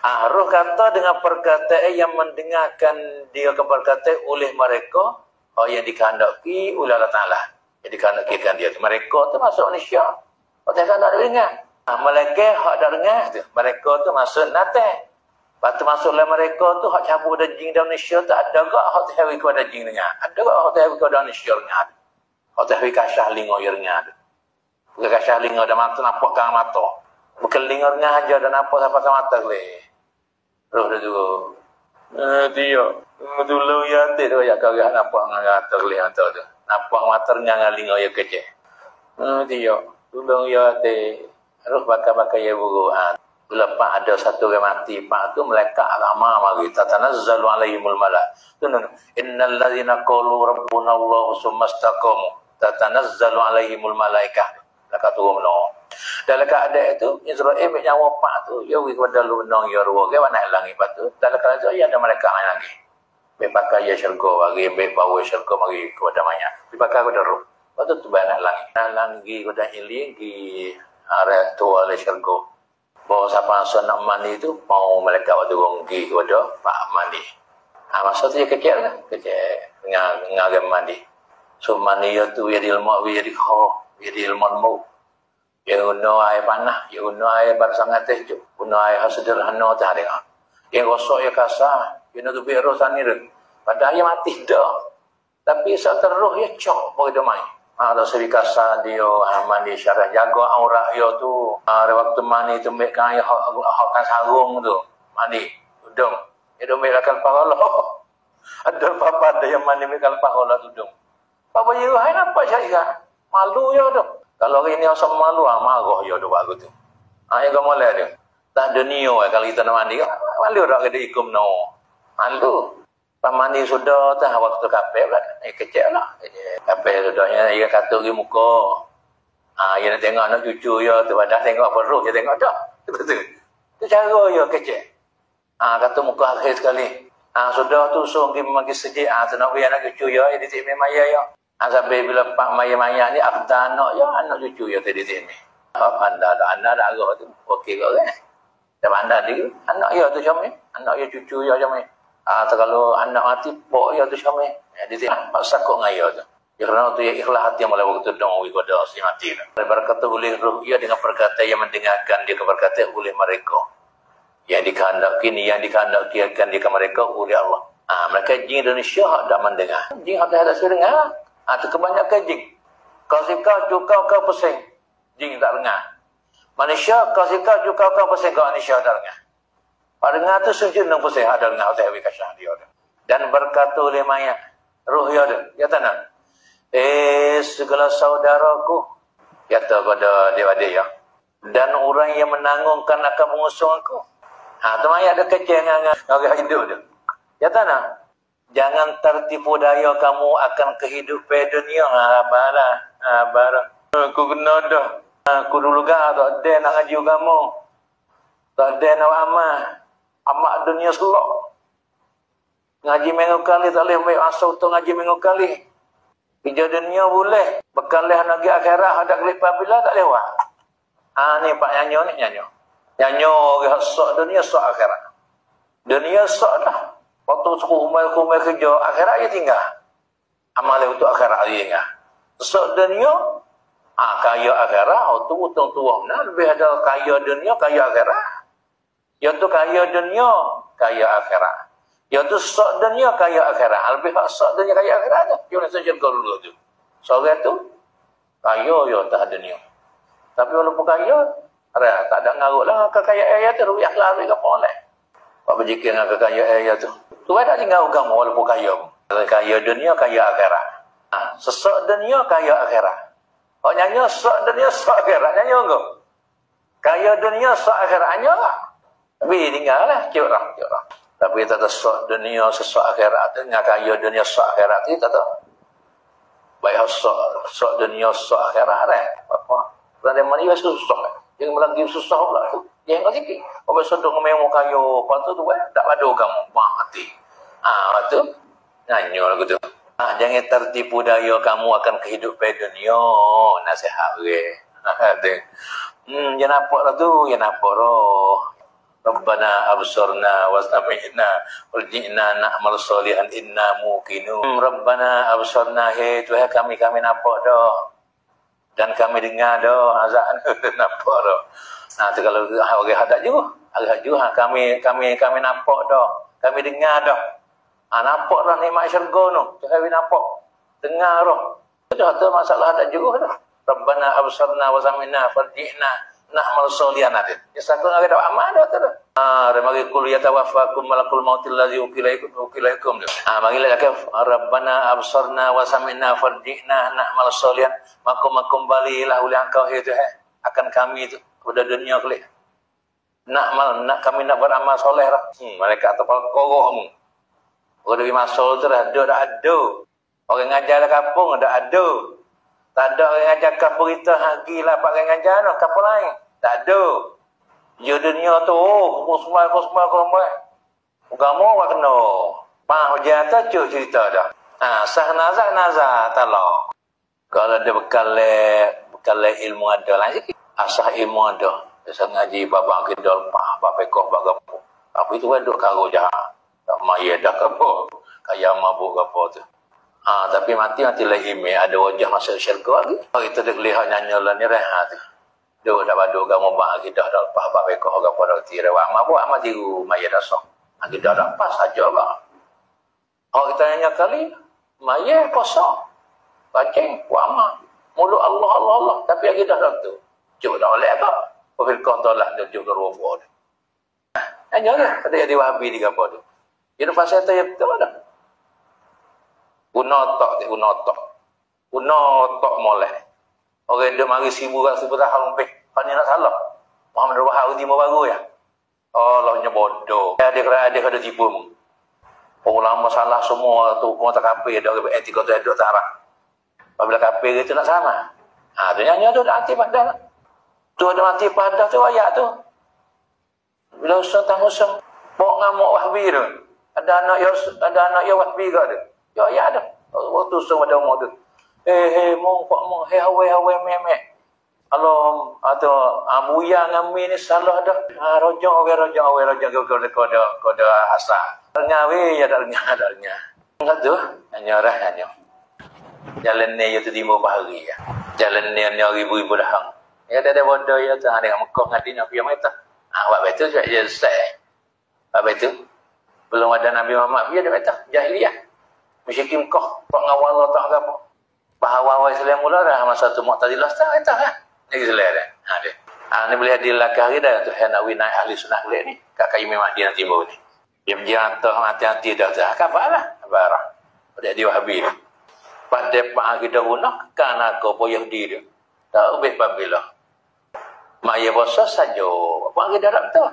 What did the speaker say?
Roh kata dengan perkataan yang mendengarkan dia ke perkataan oleh mereka yang dikehendaki oleh Allah Ta'ala. Yang dikehendakikan dia tu. Mereka tu masuk manusia. Orang tak ada dengar. Malaikat hak dah dengar tu. Mereka tu masuk natah. Lepas tu masuklah mereka tu hak cabut pada jin dan manusia tu ada gak hak tahawi kepada jin dengar. Ada gak hak tahawi kepada manusia dengar. Hak tahawi kasah lingo ya dengar. Bukan kasah lingo dah mata nampak kang mata. Bukan lingo dengar aja dah nampak sampai ke mata le. Roh dah tu. Dia dulu ya tu ya kau nampak ngan mata le mata tu. Nampak mata dengan lingo ya kecil. Dia dulu ya tu roh bakal ya buruk. Lepas ada satu orang mati, pak tu malaikat ramah mari tatanazzalu alaihimul malak. Innal ladzina qalu rabbuna Allah summa istaqamu tatanazzalu alaihimul malaikah. Lekat turun no. Dalam keadaan itu Israel ambil nyawa pak tu, dia pergi kepada lunang ya ruah, ke mana langit patu. Dalam keadaan itu ada malaikat lain lagi. Ambil pakai ya syurga bagi ambil bawa syurga mari kepada mayat. Dipakai kepada roh. Patu tu banyak langit. Langgi kepada iling di arah tua le syurga. Bahawa siapa nak mandi tu mau malaikat waktu pergi kepada pak mandi. Masa tu dia kecil lah, kecil dengan mandi. So mandi tu dia ilmu, dia dikau, dia ilmu mau. Dia guna air panah, dia guna air bersangat teju, guna air sederhana tak ada. Yang gosok ya kasar, dia nak tu biar roh sana tu. Padahal dia mati dah. Tapi saat terroh dia cok begitu main. Ada seri kasar dia mandi syarah jaga aurat dia tu. Ada waktu mandi tu ambil kain hakkan sarung tu. Mandi, tudung. Dia ambil akal pahala. Ada apa-apa ada yang mandi ambil akal pahala tudung. Apa dia hai nampak saya? Malu ya tu. Kalau ini asam malu marah ya tu bagus tu. Yang kamu lihat dia. Tak ada nio kalau kita nak mandi. Malu dak ada ikum no. Malu. Mandi sudah tak waktu kapel lah. Kecil lah. Kapel sudahnya dia kata pergi muka. Dia nak tengok anak cucu dia tu. Dah tengok perut dia tengok dah. Betul. Itu cara dia kecil. Kata muka akhir sekali. Sudah tu so pergi sedih. Tu nak pergi anak cucu dia. Dia ditimik maya dia. Sampai bila pak maya-maya ni afdah anak dia. Anak cucu dia tu ditimik. Anda dah arah tu. Okey kau kan. Dah pandai dia. Anak dia tu macam ni. Anak dia cucu dia macam ni. Kalau anak mati, pok dia tu sama. Dia tak sakut dengan dia tu. Kerana tu ya ikhlas hati yang mulai waktu dong kepada si mati. Berkata oleh roh dia dengan perkataan yang mendengarkan dia berkata oleh mereka. Yang dikehendakikan dia ke mereka oleh Allah. Mereka jin Indonesia tak mendengar. Jin tak dengar. Tu kebanyakan jin. Kau sikau cukau kau pusing. Jin tak dengar. Manusia kau sikau cukau kau pusing kau Manusia tak dengar. Dengar tu sujud nang pusing ada dengar tak habis kasah dia. Dan berkata oleh mayat roh dia ada. Ya tanah. Segala saudaraku kata pada dia. Dan orang yang menanggungkan akan mengusung aku. Tu mayat dia kecil dengan hidup dia. Ya tanah. Jangan tertipu daya kamu akan kehidupan dunia. Barang. Aku kena dah. Aku dulu tak ada nak ngaji kamu. Tak ada nak amal. Amak dunia selok. Ngaji minggu kali tak boleh ambil asal tu ngaji minggu kali. Kerja dunia boleh. Bekalih lagi akhirat ada kelipah bila tak lewat. Ni Pak Nyanyo ni Nyanyo. Nyanyo sok dunia sok akhirat. Dunia sok dah. Waktu suku umai kerja akhirat dia tinggal. Amal untuk akhirat dia tinggal. Sok dunia kaya akhirat tu utang tua. Lebih ada kaya dunia kaya akhirat. Yang tu kaya dunia, kaya akhirat. Yang tu sok dunia, kaya akhirat. Lebih sok dunia, kaya akhirat tu. Yang nak sejak dulu tu. Seorang tu, kaya ya tak dunia. Tapi walaupun kaya, tak ada ngarut lah kekayaan tu. Rupiah lari ke boleh. Pak berjikir dengan kekayaan tu. Tu ada tinggal agama walaupun kaya. Kaya dunia, kaya akhirat. Sesok dunia, kaya akhirat. Kalau nyanyi, sok dunia, sok akhirat. Nyanyi enggak? Kaya dunia, sok akhirat. Nyanyi enggak? Tapi tinggal lah, curang. Tapi tak ada sok dunia, sesak akhirat. Dengan kaya dunia, sok akhirat. Kita tahu. Baik sok dunia, sok akhirat. Apa? Kerana mana susah. Yang lagi susah pula tu. Yang kau sikit. Apa sedang memang kaya. Lepas tu tak padu kamu. Mati. Lepas tu, nyanyi lagu tu. Jangan tertipu daya kamu akan kehidupan dunia. Nasihat ke. Dia nampak lah tu. Dia nampak roh. Rabbana absarna wa sami'na warji'na na'mal salihan inna muqinun. Rabbana absarna, hai Tuhan kami nampak dah. Dan kami dengar dah azan nampak dah. Nah tu kalau orang hadap juga kami nampak dah. Kami dengar dah. Nampak dah nikmat syurga tu. Kami nampak. Dengar dah. Itu masalah hadap juga dah. Rabbana absarna wa sami'na farji'na na'mal salihan ada. Ya sakun ada amal dah tu dah. Mari kul yatawaffakum malakul mautil ladzi ukilaikum. Mari lagi Rabbana absarna wa sami'na farji'na na'mal salihan. Maka kembalilah oleh engkau itu akan kami itu kepada dunia kali. Nak kami nak beramal soleh lah. Mereka atau koroh mu. Orang di masal tu dah ada. Orang ngajar lah kampung ada. Tak ada orang ngajar kampung kita gila pak orang ngajar no kampung lain. Tak ada. Di dunia tu kusma. Agama awak kena. Pak hujah tu cerita dah. Sah nazar talau. Kalau ada bekal ilmu ada lah sikit. Asah ilmu ada. Biasa ngaji babak kidal pak pekoh bagapo. Apa itu duk karo jahat. Tak maya dah kapo. Kaya mabuk kapo tu. Tapi mati lah ime ada wajah masuk syurga lagi. Kita dah lihat nyanyalah ni rehat tu. Duk dak badu gamu bak kita dah pak pekoh gapo dak tira wa ma buat mati maya dah sok. Kita dah pas saja bang. Kita nanya kali maya kosong. Bacing wama. Mulut Allah. Tapi kita dah tu. Cuk dah oleh apa? Firqah tolak dia juga rupa. Hanya dah ada jadi wahabi di gapo tu. Itu pasal tu betul dah. Unotok molek. Orang dia mari 1000 tahun lebih. Pani nak salah. Muhammad Wahabi mau baru ya. Allahnya bodoh. Dia ada tipu mu. Ulama salah semua tu kau tak kape ada etika tu ada tarah. Apabila kape itu nak sama. Tu nyanyi tu dah anti padah. Tu ada mati padah tu ayat tu. Bila usah tangusang pok ngamuk Wahabi tu. Ada anak ya Wahabi ke ada. Ya ayat dah. Waktu semua umur tu. Mong hawe meme. Allah atau amuya ngami ni salah dah. Rojong kode asal. Ngawi ya darnya. Satu hanya. Jalan ni ya tu timur bahari ya. Jalan ni ribu-ribu dah. Ya ada bodoh ya tu ada Mekah ngadi Nabi Muhammad. Awak betul juga ya saya. Awak betul. Belum ada Nabi Muhammad dia ada betul jahiliyah. Musyrikin Mekah pak ngawal Allah tak apa. Bahawa Islam mula dah masa tu Mu'tazilah tak betul kan. Ni Islam dah. Dia. Ni boleh hadillah hari dah tu Hanawi naik ahli sunnah kelik ni. Kakak Imam Mahdi nanti timur ni. Dia menjantah hati-hati dah tu. Kafalah. Barah. Pada dia Wahabi ni. Pada pak kita guna kan aku payah dia. Tak ubah pabila. Mak ya bosa saja. Apa kita dak betul?